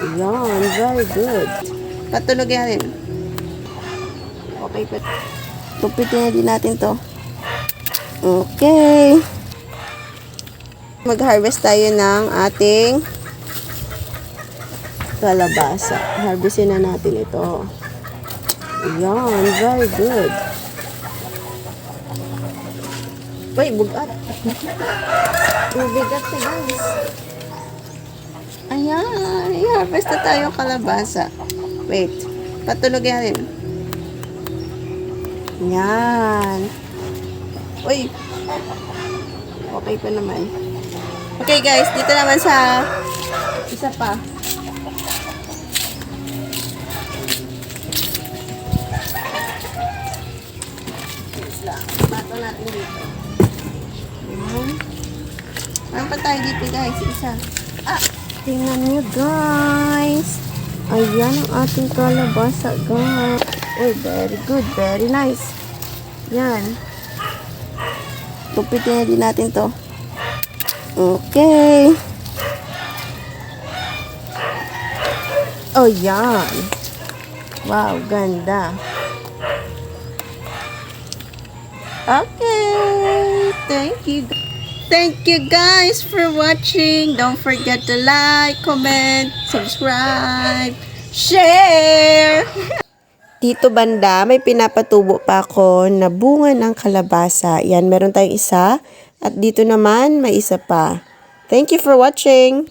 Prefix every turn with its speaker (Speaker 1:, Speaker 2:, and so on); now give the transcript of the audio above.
Speaker 1: Yan, very good. Patunog yan. Okay, tupitin na din natin to. Okay. Mag-harvest tayo ng ating kalabasa. Harvestin na natin ito. Yan, very good. Uy, bugat. Mabigat siya, guys. Ayan, i-harvest na tayo kalabasa. Wait, patunog yan. Yan. Uy, okay pa naman. Okay guys, dito naman sa isa pa. Bato natin dito. Meron pa tayo dito guys, isa. Tingnan nyo guys. Ayan ang ating kalabasa guys. Oh, very good, very nice. Yan. Tupitin na din natin to. Okay. Oh, yan. Wow, ganda. Okay. Thank you. Thank you guys for watching. Don't forget to like, comment, subscribe, share. Dito banda, may pinapatubo pa ako na bunga ng kalabasa. Yan, meron tayong isa. At dito naman, may isa pa. Thank you for watching.